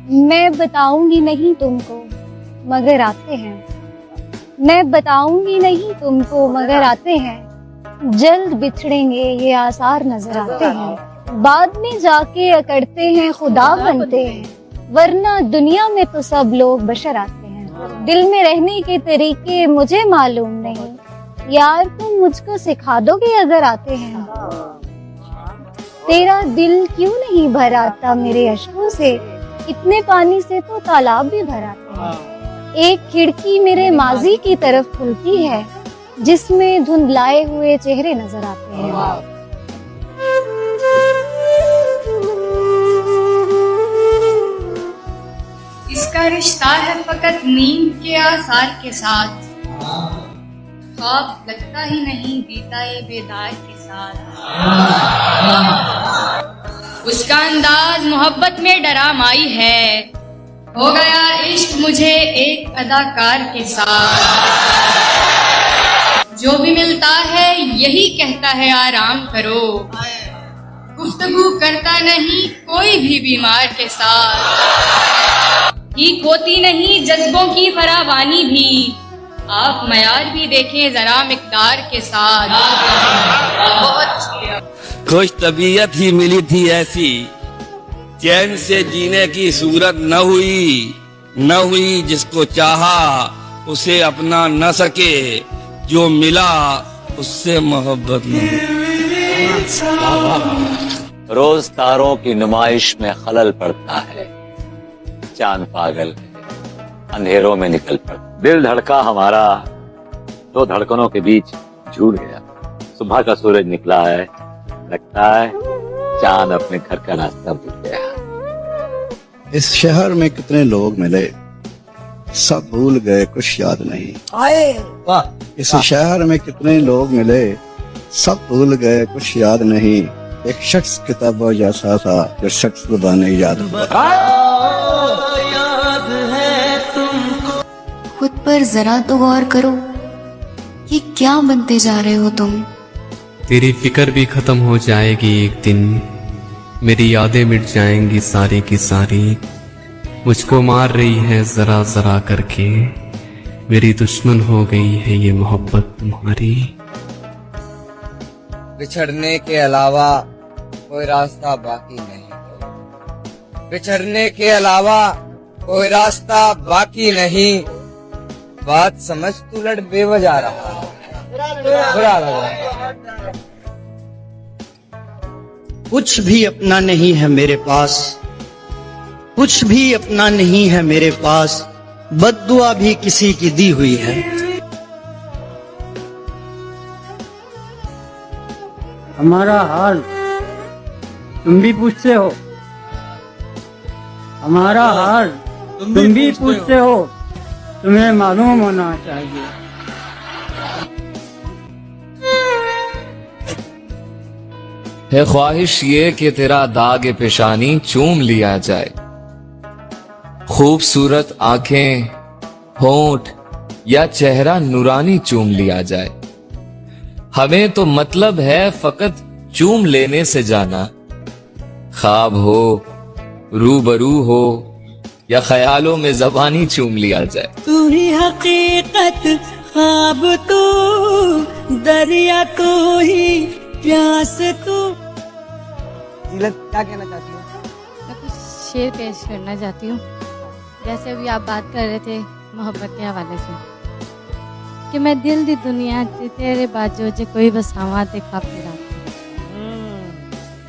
मैं बताऊंगी नहीं तुमको मगर आते हैं, मैं बताऊंगी नहीं तुमको मगर आते हैं, जल्द बिछड़ेंगे ये आसार नजर आते हैं, बाद में जाके अकड़ते हैं खुदा बनते हैं, वरना दुनिया में तो सब लोग बशर आते हैं। दिल में रहने के तरीके मुझे मालूम नहीं, यार तुम मुझको सिखा दोगे अगर आते हैं। तेरा दिल क्यों नहीं भर आता मेरे अश्कों से, इतने पानी से तो तालाब भी भर आते हैं। एक खिड़की मेरे माजी की तरफ खुलती है, जिसमें धुंधलाए हुए चेहरे नजर आते हैं। इसका रिश्ता है फकत नींद के आसार के साथ, ख्वाब लगता ही नहीं बीता ये बेदार के साथ। उसका अंदाज मोहब्बत में डरा माई है, हो गया इश्क मुझे एक अदाकार के साथ। जो भी मिलता है यही कहता है आराम करो, गुफ्तगू करता नहीं कोई भी बीमार के साथ। ठीक होती नहीं जज्बों की फरावानी भी, आप मयार भी देखें जरा मिकदार के साथ। खुश तबीयत ही मिली थी ऐसी, चैन से जीने की सूरत न हुई जिसको चाहा उसे अपना न सके, जो मिला उससे मोहब्बत नहीं। रोज तारों की नुमाइश में खलल पड़ता है, चांद पागल है अंधेरों में निकल पड़ता। दिल धड़का हमारा दो धड़कनों के बीच झूठ गया, सुबह का सूरज निकला है, लगता है चांद अपने घर का रास्ता भूल गया। इस शहर में कितने लोग मिले, सब भूल गए कुछ याद नहीं। इस शहर में कितने लोग मिले, सब भूल गए कुछ याद नहीं। एक शख्स किताबों जैसा था जो शख्स जुबान याद हुआ। खुद पर जरा तो गौर करो, ये क्या बनते जा रहे हो तुम। तेरी फिक्र भी खत्म हो जाएगी एक दिन, मेरी यादें मिट जाएंगी सारी की सारी। मुझको मार रही है जरा जरा करके, मेरी दुश्मन हो गई है ये मोहब्बत तुम्हारी। बिछड़ने के अलावा कोई रास्ता बाकी नहीं, बिछड़ने के अलावा कोई रास्ता बाकी नहीं। बात समझ तू लड़ बेवजह रहा, बुरा लग रहा। कुछ भी अपना नहीं है मेरे पास, कुछ भी अपना नहीं है मेरे पास, बद्दुआ भी किसी की दी हुई है। हमारा हाल तुम भी पूछते हो, हमारा हाल तुम भी पूछते हो, तुम्हें मालूम होना चाहिए। है ख्वाहिश ये कि तेरा दाग पेशानी चूम लिया जाए, खूबसूरत आंखें, होंठ या चेहरा नूरानी चूम लिया जाए। हमें तो मतलब है फकत चूम लेने से जाना, ख्वाब हो, रूबरू हो या ख्यालों में जबानी चूम लिया जाए। तू ही हकीकत, ख्वाब तू, दरिया तू ही, प्यास तू। क्या कहना चाहती हूँ? मैं कुछ शेर पेश करना चाहती हूँ। जैसे अभी आप बात कर रहे थे मोहब्बत के हवाले से, कि मैं दिल दी दुनिया च तेरे बाजो जे कोई बसावा ते काफी रात,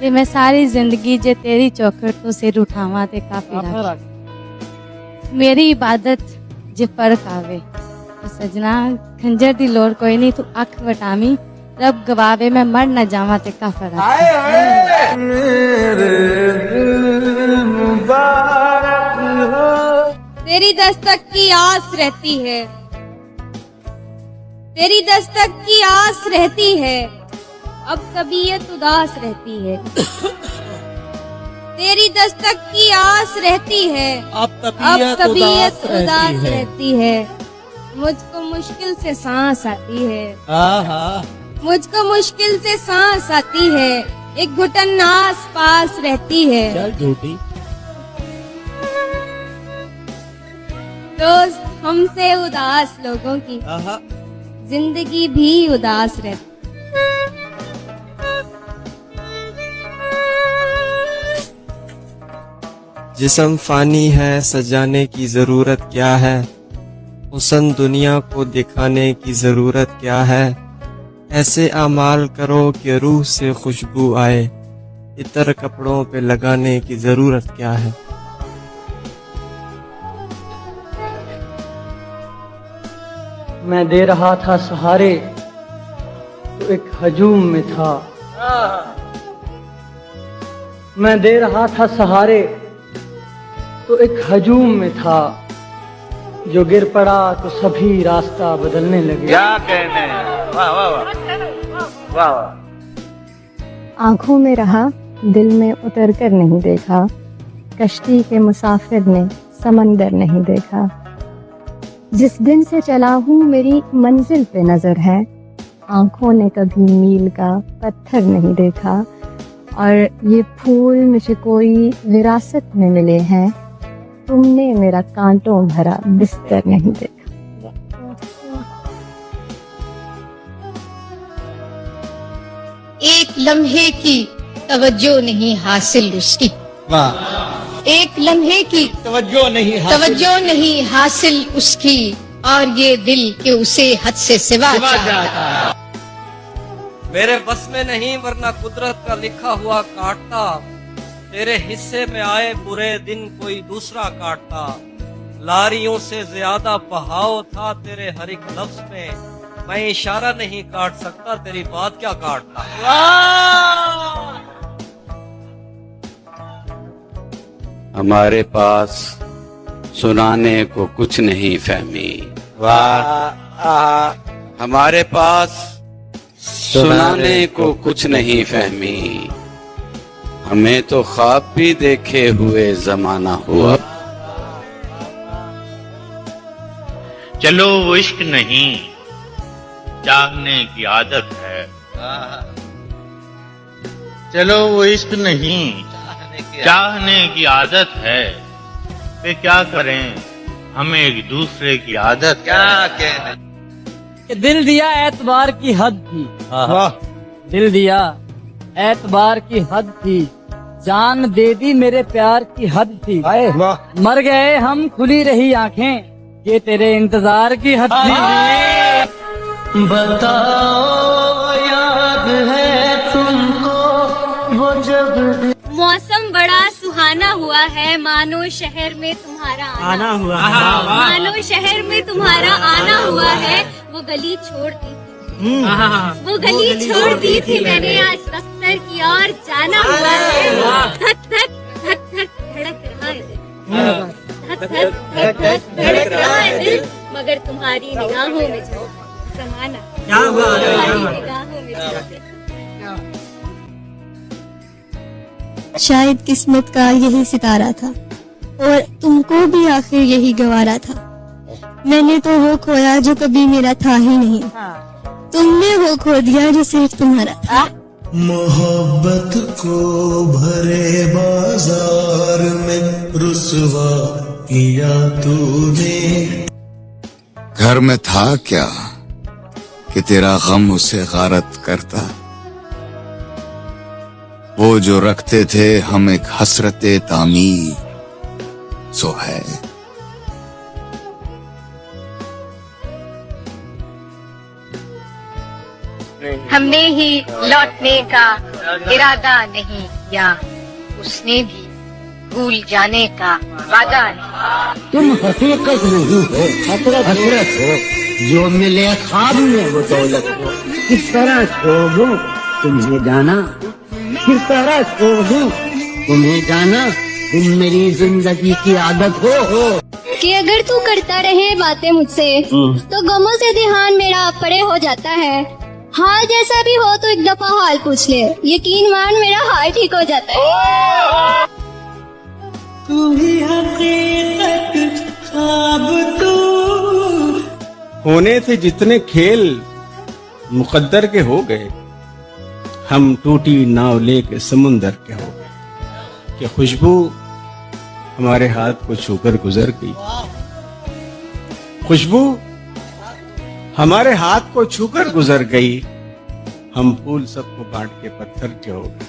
कि मैं सारी जिंदगी जे तेरी चौखट तो सिर उठावा ते काफी रात। मेरी इबादत जे फर्क आवे तो सजना खंजर दी लोड़ कोई नहीं, तू अख वटामी रब गवावे, मैं मर न जावा ते काफी रात। तेरी दस्तक की आस रहती है, तेरी दस्तक की आस रहती है, अब तबीयत उदास रहती है। तेरी दस्तक की आस रहती है, अब तबीयत उदास रहती है। मुझको मुश्किल से सांस आती है, मुझको मुश्किल से सांस आती है, एक घुटन आस पास रहती है। चल झूठी। दोस्त हमसे उदास लोगों की जिंदगी भी उदास रहती। जिस्म फानी है, सजाने की जरूरत क्या है, हुस्न दुनिया को दिखाने की जरूरत क्या है। ऐसे अमाल करो कि रूह से खुशबू आए, इतर कपड़ों पे लगाने की जरूरत क्या है। मैं दे रहा था सहारे तो एक हजूम में था, मैं दे रहा था सहारे तो एक हजूम में था, जो गिर पड़ा तो सभी रास्ता बदलने लगे। क्या कहने हैं, वाह वाह वाह वाह वाह। आंखों में रहा, दिल में उतर कर नहीं देखा, कश्ती के मुसाफिर ने समंदर नहीं देखा। जिस दिन से चला हूँ मेरी मंजिल पे नजर है, आंखों ने कभी मील का पत्थर नहीं देखा। और ये फूल मुझे कोई विरासत में मिले हैं, तुमने मेरा कांटों भरा बिस्तर नहीं देखा। एक लम्हे की तवज्जो नहीं हासिल उसकी, एक लम्हे की तवज्जो नहीं हासिल उसकी, और ये दिल के उसे हद से सिवा चाहता। मेरे बस में नहीं वरना कुदरत का लिखा हुआ काटता, तेरे हिस्से में आए बुरे दिन कोई दूसरा काटता। लारियों से ज्यादा बहाव था तेरे हर एक लफ्ज में, मैं इशारा नहीं काट सकता, तेरी बात क्या काटता। हमारे पास सुनाने को कुछ नहीं फहमी, वाह। हमारे पास सुनाने को कुछ नहीं फहमी, हमें तो ख्वाब भी देखे हुए जमाना हुआ। चलो वो इश्क नहीं चाहने की आदत है, चलो वो इश्क नहीं चाहने की आदत है, पे क्या करें हमें एक दूसरे की आदत। क्या कहने कि दिल दिया एतबार की हद थी, दिल दिया एतबार की हद थी, जान दे दी मेरे प्यार की हद थी। मर गए हम खुली रही आंखें, ये तेरे इंतजार की हद थी। बताओ याद है तुमको वो जब मौसम बड़ा सुहाना हुआ है, मानो शहर में तुम्हारा आना हुआ, मानो शहर में तुम्हारा आना हुआ है। वो गली छोड़ दी थी, वो गली छोड़ दी थी मैंने, आज दफ्तर की ओर जाना हुआ है। धक धक धक धक धड़क रहा है दिल, धक धक धक धक धड़क रहा है दिल, मगर तुम्हारी निगाहों में जो समाना, तुम्हारी निगाहों में जो। शायद किस्मत का यही सितारा था, और तुमको भी आखिर यही गवारा था। मैंने तो वो खोया जो कभी मेरा था ही नहीं, तुमने वो खो दिया जो सिर्फ तुम्हारा था। मोहब्बत को भरे बाजार में रुसवा किया तूने। घर में था क्या कि तेरा गम उसे गारत करता, वो जो रखते थे हम एक हसरते तामीर सो है। हमने ही लौटने का इरादा नहीं किया, उसने भी भूल जाने का वादा नहीं। तुम हकीकत नहीं हो, हसरत हो, जो मिले ख्वाब में वो दौलत हो। किस तरह छोड़ूं तुम्हें जाना, किस तरह छोड़ूं तुम्हें जाना, तुम मेरी जिंदगी की आदत हो। कि अगर तू करता रहे बातें मुझसे तो गमों से ध्यान मेरा परे हो जाता है। हाल जैसा भी हो तो एक दफा हाल पूछ ले, यकीन मान मेरा हाल ठीक हो जाता है। तू ही हकीकत ख्वाब तू। होने थे जितने खेल मुकद्दर के हो गए, हम टूटी नाव लेके समुंदर के हो गए। कि खुशबू हमारे हाथ को छूकर गुजर गई, खुशबू हमारे हाथ को छूकर गुजर गई, हम फूल सबको बांट के पत्थर के हो गए।